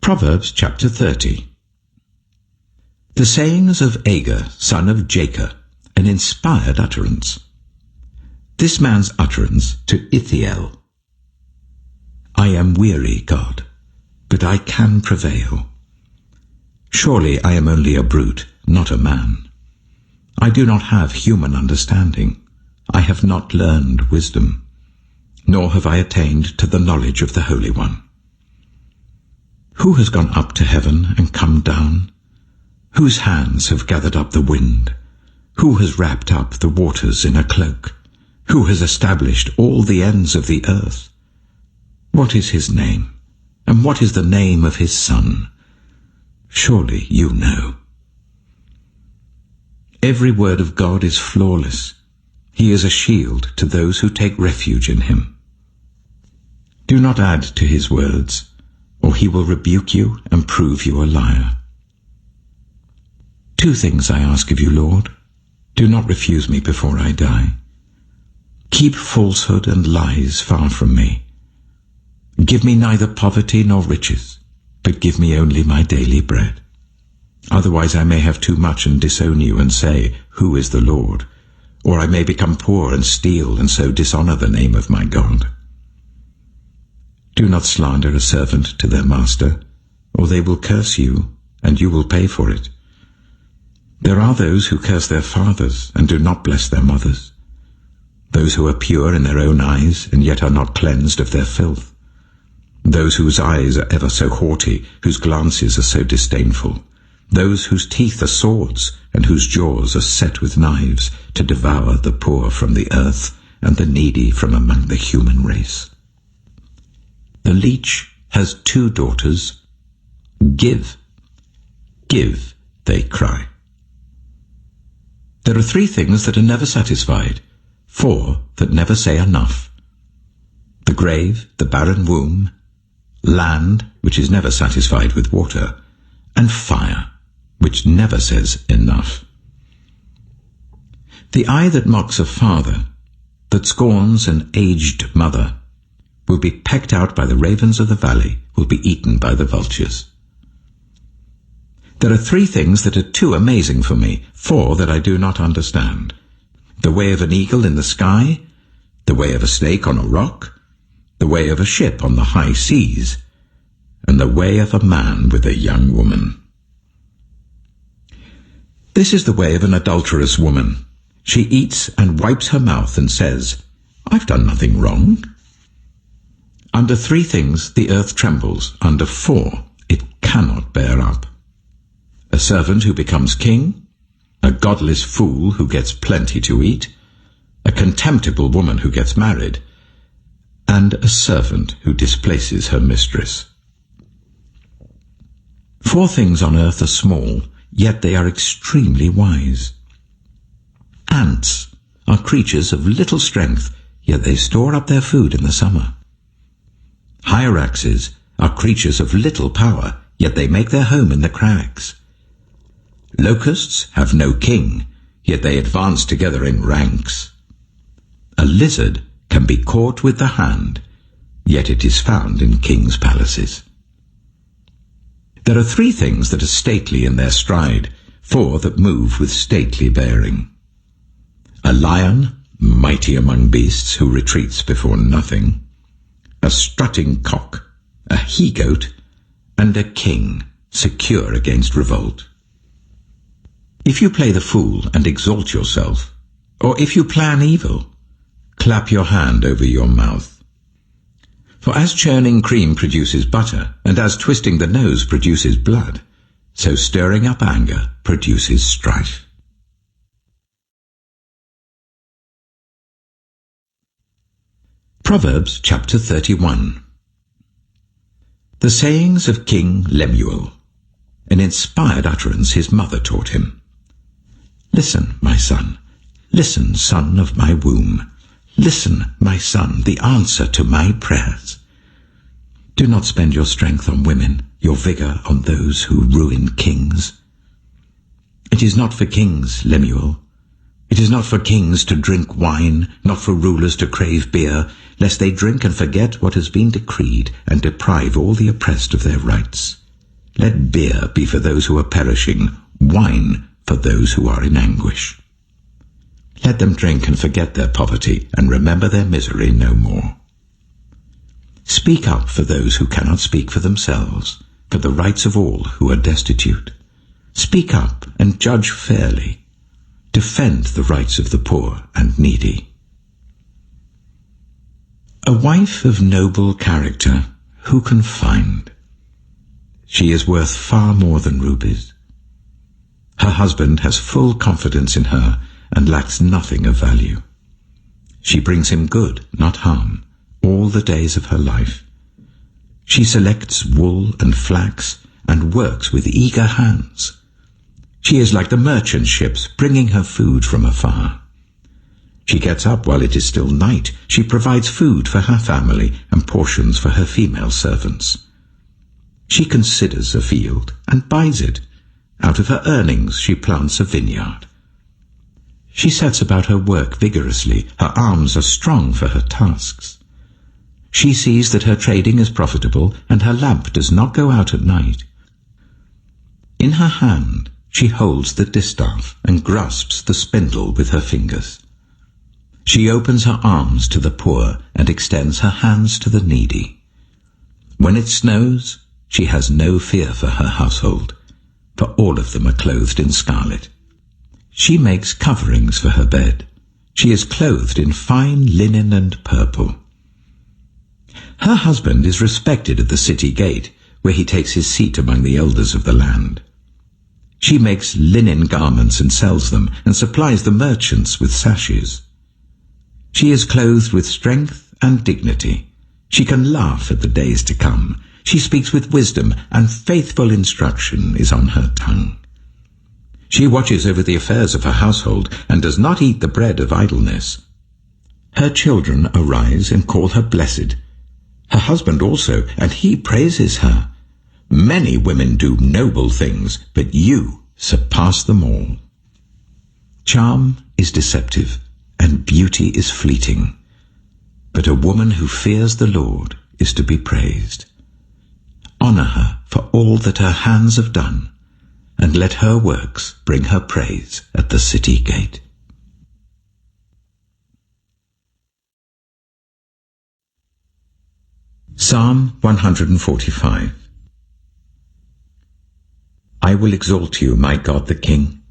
Proverbs chapter 30. The sayings of Agur, son of Jacob, an inspired utterance. This man's utterance to Ithiel. I am weary, God, but I can prevail. Surely I am only a brute, not a man. I do not have human understanding. I have not learned wisdom, nor have I attained to the knowledge of the Holy One. Who has gone up to heaven and come down? Whose hands have gathered up the wind? Who has wrapped up the waters in a cloak? Who has established all the ends of the earth? What is his name? And what is the name of his son? Surely you know. Every word of God is flawless. He is a shield to those who take refuge in him. Do not add to his words, or he will rebuke you and prove you a liar. 2 things I ask of you, Lord. Do not refuse me before I die. Keep falsehood and lies far from me. Give me neither poverty nor riches, but give me only my daily bread. Otherwise I may have too much and disown you and say, Who is the Lord? Or I may become poor and steal and so dishonor the name of my God. Do not slander a servant to their master, or they will curse you, and you will pay for it. There are those who curse their fathers and do not bless their mothers, those who are pure in their own eyes and yet are not cleansed of their filth, those whose eyes are ever so haughty, whose glances are so disdainful, those whose teeth are swords and whose jaws are set with knives, to devour the poor from the earth and the needy from among the human race. The leech has 2 daughters. Give, give, they cry. There are 3 things that are never satisfied, 4 that never say enough. The grave, the barren womb, land, which is never satisfied with water, and fire, which never says enough. The eye that mocks a father, that scorns an aged mother, will be pecked out by the ravens of the valley, will be eaten by the vultures. There are 3 things that are too amazing for me, 4 that I do not understand. The way of an eagle in the sky, the way of a snake on a rock, the way of a ship on the high seas, and the way of a man with a young woman. This is the way of an adulterous woman. She eats and wipes her mouth and says, I've done nothing wrong. Under 3 things the earth trembles, under 4 it cannot bear up. A servant who becomes king, a godless fool who gets plenty to eat, a contemptible woman who gets married, and a servant who displaces her mistress. 4 things on earth are small, yet they are extremely wise. Ants are creatures of little strength, yet they store up their food in the summer. Hyraxes are creatures of little power, yet they make their home in the crags. Locusts have no king, yet they advance together in ranks. A lizard can be caught with the hand, yet it is found in kings' palaces. There are 3 things that are stately in their stride, 4 that move with stately bearing. A lion, mighty among beasts, who retreats before nothing, a strutting cock, a he-goat, and a king, secure against revolt. If you play the fool and exalt yourself, or if you plan evil, clap your hand over your mouth. For as churning cream produces butter, and as twisting the nose produces blood, so stirring up anger produces strife. Proverbs chapter 31. The sayings of King Lemuel, an inspired utterance his mother taught him. Listen, my son. Listen, son of my womb. Listen, my son, the answer to my prayers. Do not spend your strength on women, your vigor on those who ruin kings. It is not for kings, Lemuel. It is not for kings to drink wine, not for rulers to crave beer, lest they drink and forget what has been decreed, and deprive all the oppressed of their rights. Let beer be for those who are perishing, wine for those who are in anguish. Let them drink and forget their poverty, and remember their misery no more. Speak up for those who cannot speak for themselves, for the rights of all who are destitute. Speak up and judge fairly. Defend the rights of the poor and needy. A wife of noble character who can find? She is worth far more than rubies. Her husband has full confidence in her and lacks nothing of value. She brings him good, not harm, all the days of her life. She selects wool and flax and works with eager hands. She is like the merchant ships bringing her food from afar. She gets up while it is still night. She provides food for her family and portions for her female servants. She considers a field and buys it. Out of her earnings she plants a vineyard. She sets about her work vigorously. Her arms are strong for her tasks. She sees that her trading is profitable, and her lamp does not go out at night. In her hand she holds the distaff and grasps the spindle with her fingers. She opens her arms to the poor and extends her hands to the needy. When it snows, she has no fear for her household, for all of them are clothed in scarlet. She makes coverings for her bed. She is clothed in fine linen and purple. Her husband is respected at the city gate, where he takes his seat among the elders of the land. She makes linen garments and sells them, and supplies the merchants with sashes. She is clothed with strength and dignity. She can laugh at the days to come. She speaks with wisdom, and faithful instruction is on her tongue. She watches over the affairs of her household, and does not eat the bread of idleness. Her children arise and call her blessed. Her husband also, and he praises her. Many women do noble things, but you surpass them all. Charm is deceptive, and beauty is fleeting. But a woman who fears the Lord is to be praised. Honor her for all that her hands have done, and let her works bring her praise at the city gate. Psalm 145. I will exalt you, my God the King.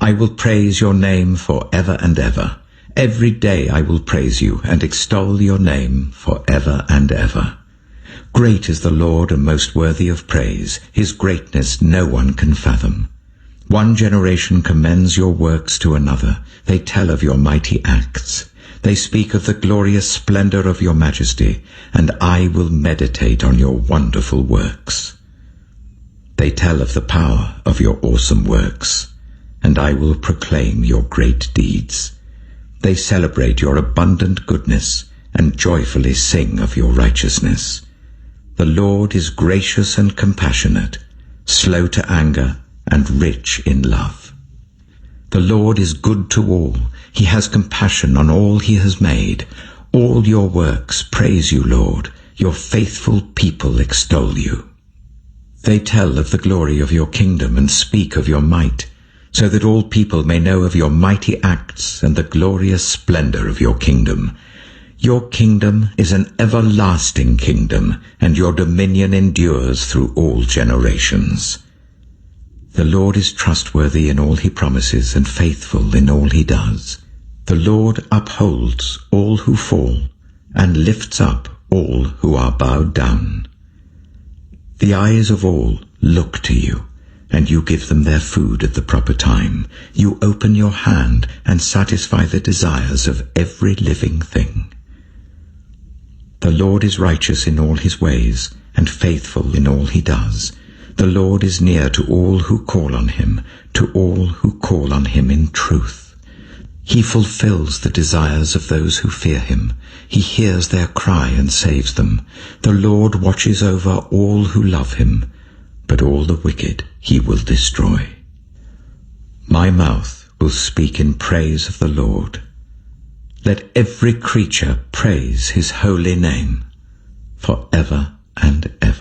I will praise your name for ever and ever. Every day I will praise you and extol your name for ever and ever. Great is the Lord and most worthy of praise. His greatness no one can fathom. One generation commends your works to another. They tell of your mighty acts. They speak of the glorious splendor of your majesty, and I will meditate on your wonderful works. They tell of the power of your awesome works, and I will proclaim your great deeds. They celebrate your abundant goodness and joyfully sing of your righteousness. The Lord is gracious and compassionate, slow to anger and rich in love. The Lord is good to all. He has compassion on all he has made. All your works praise you, Lord. Your faithful people extol you. They tell of the glory of your kingdom and speak of your might, so that all people may know of your mighty acts and the glorious splendor of your kingdom. Your kingdom is an everlasting kingdom, and your dominion endures through all generations. The Lord is trustworthy in all he promises and faithful in all he does. The Lord upholds all who fall and lifts up all who are bowed down. The eyes of all look to you, and you give them their food at the proper time. You open your hand and satisfy the desires of every living thing. The Lord is righteous in all his ways and faithful in all he does. The Lord is near to all who call on him, to all who call on him in truth. He fulfills the desires of those who fear him. He hears their cry and saves them. The Lord watches over all who love him, but all the wicked he will destroy. My mouth will speak in praise of the Lord. Let every creature praise his holy name forever and ever.